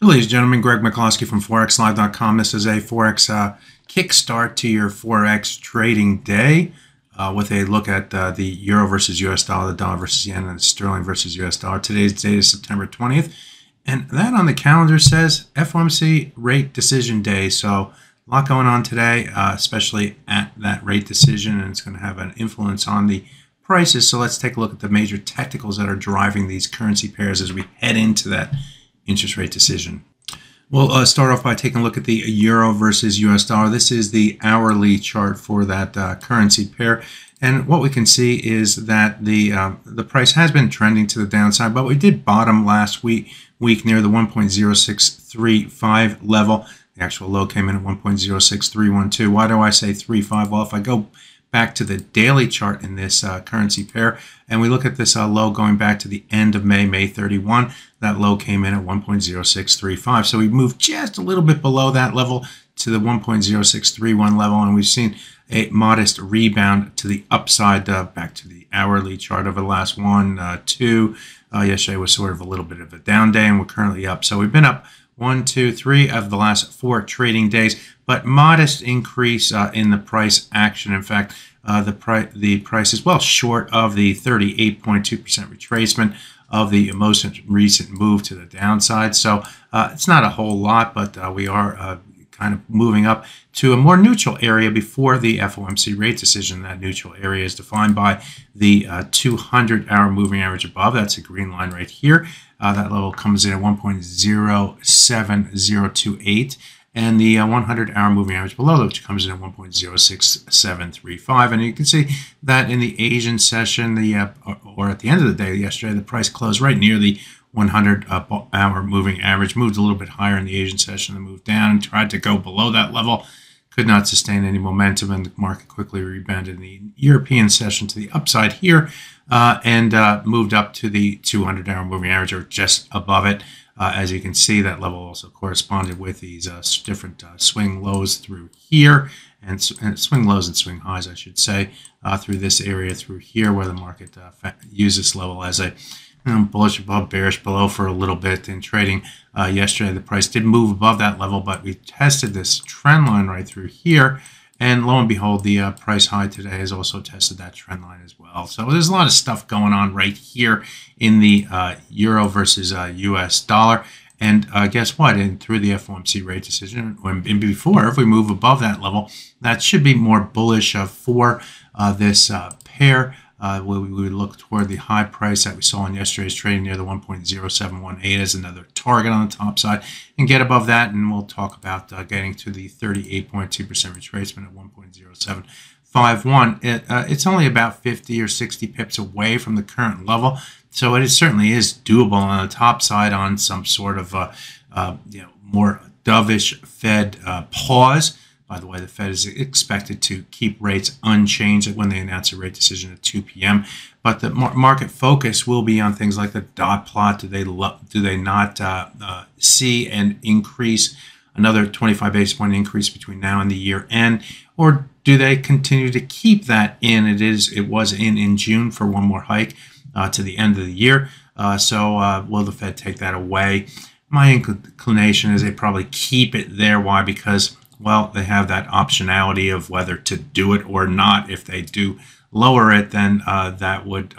Ladies and gentlemen, Greg McCloskey from ForexLive.com. This is a Forex kickstart to your Forex trading day with a look at the Euro versus US dollar, the dollar versus yen, and the sterling versus US dollar. Today's date is September 20th, and that on the calendar says FOMC rate decision day. So a lot going on today, especially at that rate decision, and it's going to have an influence on the prices. So let's take a look at the major technicals that are driving these currency pairs as we head into that interest rate decision. We'll start off by taking a look at the euro versus US dollar. This is the hourly chart for that currency pair, and what we can see is that the price has been trending to the downside, but we did bottom last week near the 1.0635 level. The actual low came in at 1.06312. Why do I say 35? Well, if I go back to the daily chart in this currency pair, and we look at this low going back to the end of May 31, that low came in at 1.0635. So we moved just a little bit below that level to the 1.0631 level, and we've seen a modest rebound to the upside back to the hourly chart over the last two. Yesterday was sort of a little bit of a down day, and we're currently up. So we've been up 1, 2, 3 of the last 4 trading days, but modest increase in the price action. In fact, the price is well short of the 38.2% retracement of the most recent move to the downside. So it's not a whole lot, but we are kind of moving up to a more neutral area before the FOMC rate decision. That neutral area is defined by the 200-hour moving average above. That's a green line right here. That level comes in at 1.07028, and the 100-hour moving average below that, which comes in at 1.06735. And you can see that in the Asian session, or at the end of the day yesterday, the price closed right near the 100-hour moving average, moved a little bit higher in the Asian session, and moved down and tried to go below that level. Could not sustain any momentum, and the market quickly rebounded in the European session to the upside here, and moved up to the 200-hour moving average, or just above it. As you can see, that level also corresponded with these different swing lows through here, and swing lows and swing highs, I should say, through this area through here, where the market used this level as a bullish above, bearish below for a little bit in trading. Yesterday, the price did move above that level, but we tested this trend line right through here, and lo and behold, the price high today has also tested that trend line as well. So there's a lot of stuff going on right here in the euro versus US dollar. And guess what? Through the FOMC rate decision, and before, if we move above that level, that should be more bullish for this pair. We would look toward the high price that we saw in yesterday's trading near the 1.0718 as another target on the top side, and get above that, and we'll talk about getting to the 38.2% retracement at 1.0751. It's only about 50 or 60 pips away from the current level, so it certainly is doable on the top side on some sort of more dovish Fed pause. By the way, the Fed is expected to keep rates unchanged when they announce a rate decision at 2 p.m. But the market focus will be on things like the dot plot. Do they not see an increase, another 25 basis point increase between now and the year end, or do they continue to keep that in? It was in June for one more hike to the end of the year. So will the Fed take that away? My inclination is they probably keep it there. Why? Because, well, they have that optionality of whether to do it or not. If they do lower it, then that would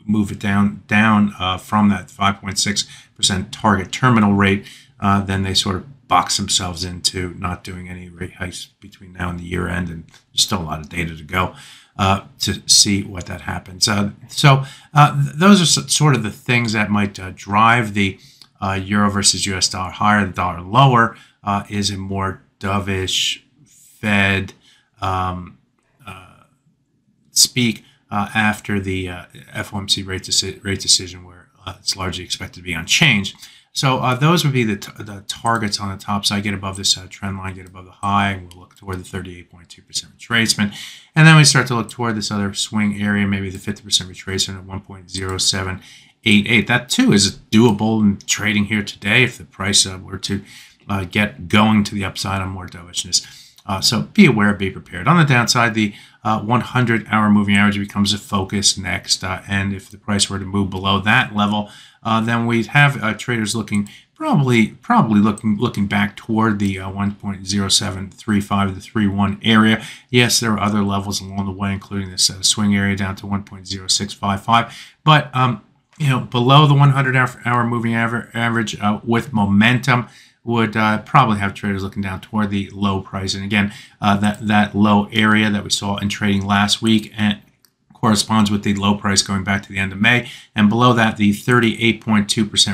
move it down from that 5.6% target terminal rate. Then they sort of box themselves into not doing any rate hikes between now and the year end, and there's still a lot of data to go to see what that happens. So those are sort of the things that might drive the euro versus US dollar higher. The dollar lower is a more dovish Fed speak after the FOMC rate decision, where it's largely expected to be unchanged. So those would be the targets on the top side. Get above this trend line, get above the high, and we'll look toward the 38.2% retracement. And then we start to look toward this other swing area, maybe the 50% retracement at 1.0788. That too is doable in trading here today if the price were to get going to the upside on more dovishness. So be aware, be prepared. On the downside, the 100-hour moving average becomes a focus next, and if the price were to move below that level, then we'd have traders looking probably looking back toward the 1.0735 to 31 area. Yes, there are other levels along the way, including this swing area down to 1.0655, but below the 100-hour moving average with momentum would probably have traders looking down toward the low price. And again, that low area that we saw in trading last week and corresponds with the low price going back to the end of May. And below that, the 38.2%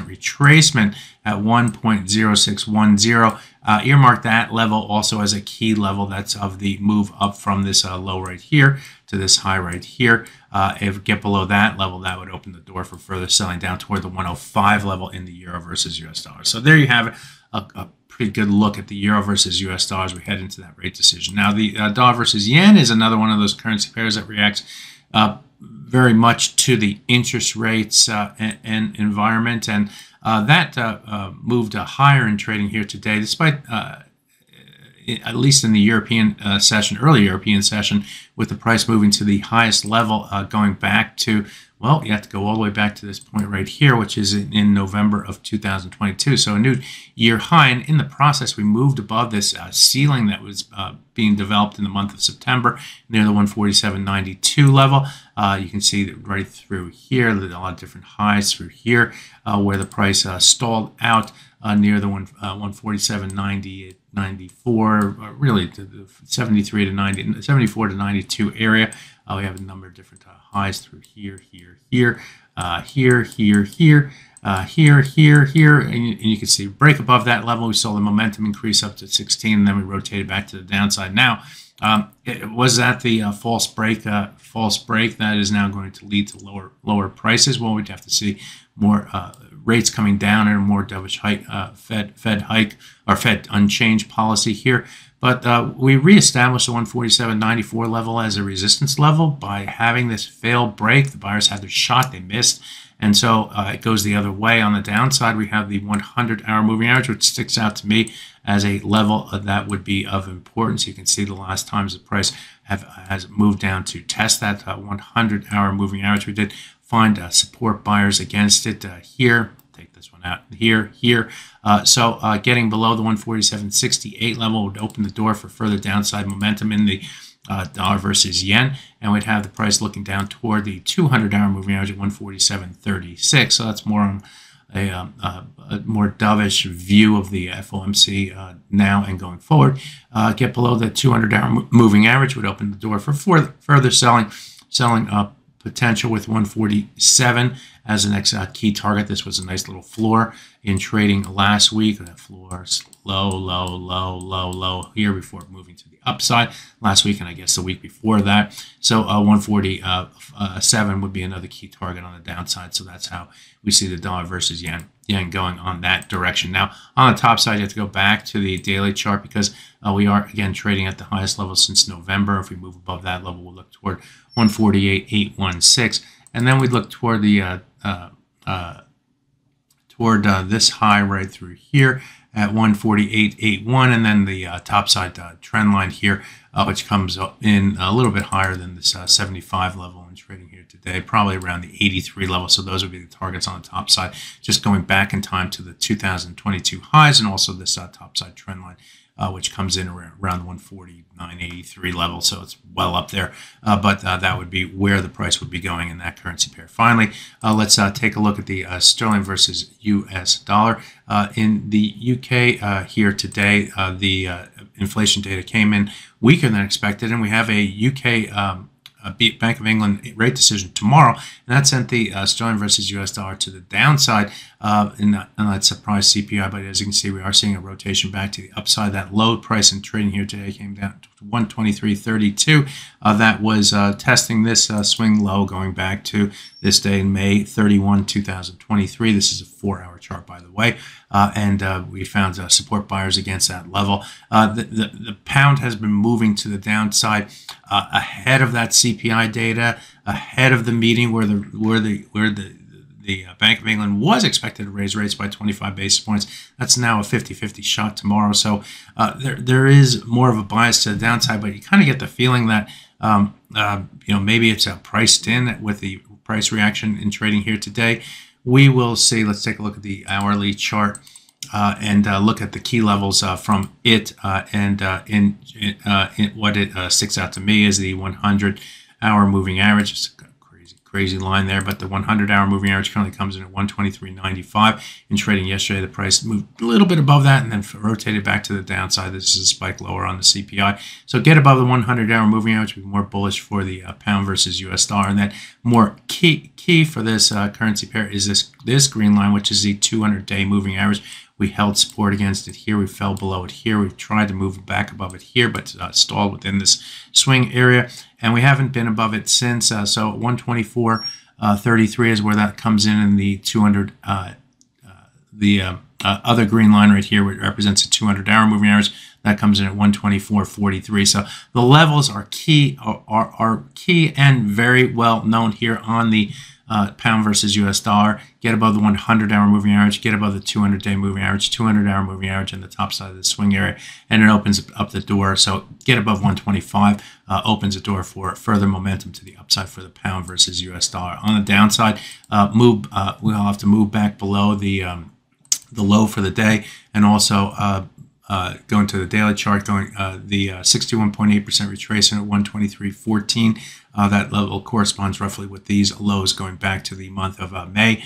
retracement at 1.0610. Earmark that level also as a key level. That's of the move up from this low right here to this high right here. If we get below that level, that would open the door for further selling down toward the 105 level in the euro versus US dollar. So there you have it. A pretty good look at the euro versus US dollar as we head into that rate decision. Now, the dollar versus yen is another one of those currency pairs that reacts very much to the interest rates and environment, and that moved higher in trading here today, despite at least in the European session, early European session, with the price moving to the highest level, going back to, well, you have to go all the way back to this point right here, which is in November of 2022. So a new year high. And in the process, we moved above this ceiling that was being developed in the month of September near the 147.92 level. You can see that right through here, a lot of different highs through here, where the price stalled out near the 147.90. 94, really to the 73 to 90, 74 to 92 area. We have a number of different highs through here, here, here, here, and you can see break above that level. We saw the momentum increase up to 16, and then we rotated back to the downside. Now, was that the false break that is now going to lead to lower prices? Well, we'd have to see more rates coming down and a more dovish hike, Fed hike or Fed unchanged policy here. But we reestablished the 147.94 level as a resistance level by having this failed break. The buyers had their shot, they missed. And so it goes the other way. On the downside, we have the 100-hour moving average, which sticks out to me as a level that would be of importance. You can see the last times the price has moved down to test that 100-hour moving average. We did find support buyers against it here. Take this one out here. So getting below the 147.68 level would open the door for further downside momentum in the dollar versus yen, and we'd have the price looking down toward the 200-hour moving average at 147.36. So that's more on a more dovish view of the FOMC now and going forward. Get below the 200-hour moving average would open the door for further selling potential with 147 as the next key target. This was a nice little floor in trading last week. That floor low here before moving to the upside last week, and I guess the week before that. So 147 would be another key target on the downside. So that's how we see the dollar versus yen going on that direction. Now, on the top side, you have to go back to the daily chart because we are, again, trading at the highest level since November. If we move above that level, we'll look toward 148.816. And then we look toward the this high right through here at 148.81, and then the top side trend line here, which comes up in a little bit higher than this 75 level in trading here today, probably around the 83 level. So those would be the targets on the top side, just going back in time to the 2022 highs, and also this top side trend line, which comes in around 149.83 level, so it's well up there. But that would be where the price would be going in that currency pair. Finally, let's take a look at the sterling versus US dollar. In the UK here today, the inflation data came in weaker than expected, and we have a UK Bank of England rate decision tomorrow, and that sent the sterling versus US dollar to the downside in that surprise CPI. But as you can see, we are seeing a rotation back to the upside. That low price in trading here today came down to 123.32. That was testing this swing low going back to this day in May 31, 2023. This is a 4-hour chart, by the way, and we found support buyers against that level. The pound has been moving to the downside ahead of that CPI data, ahead of the meeting where the the Bank of England was expected to raise rates by 25 basis points. That's now a 50-50 shot tomorrow. So there is more of a bias to the downside, but you kind of get the feeling that maybe it's priced in with the price reaction in trading here today. We will see. Let's take a look at the hourly chart and look at the key levels from it. What it sticks out to me is the 100-hour moving average. It's a crazy line there, but the 100-hour moving average currently comes in at 123.95. In trading yesterday, the price moved a little bit above that and then rotated back to the downside. This is a spike lower on the CPI. So get above the 100-hour moving average, be more bullish for the pound versus US dollar. And then more key for this currency pair is this green line, which is the 200-day moving average. We held support against it here. We fell below it here. We've tried to move back above it here, but stalled within this swing area. And we haven't been above it since. So 124.33 is where that comes in the 200. Other green line right here, which represents a 200-hour moving average, that comes in at 124.43. So the levels are key, are key and very well known here on the pound versus US dollar. Get above the 100-hour moving average, get above the 200-day moving average, 200-hour moving average on the top side of the swing area, and it opens up the door. So get above 125, opens the door for further momentum to the upside for the pound versus US dollar. On the downside, we'll have to move back below the low for the day, and also going to the daily chart, the 61.8% retracement at 123.14. That level corresponds roughly with these lows going back to the month of May.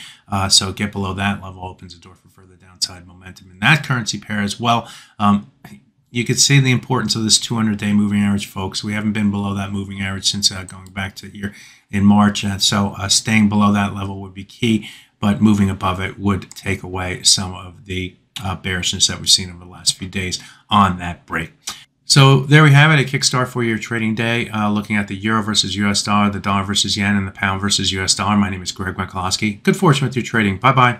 So get below that level, opens the door for further downside momentum in that currency pair as well. You could see the importance of this 200-day moving average, folks. We haven't been below that moving average since going back to here in March. And so staying below that level would be key, but moving above it would take away some of the bearishness that we've seen over the last few days on that break. So there we have it, a kickstart for your trading day, looking at the euro versus US dollar, the dollar versus yen, and the pound versus US dollar. My name is Greg Mikulowski. Good fortune with your trading. Bye-bye.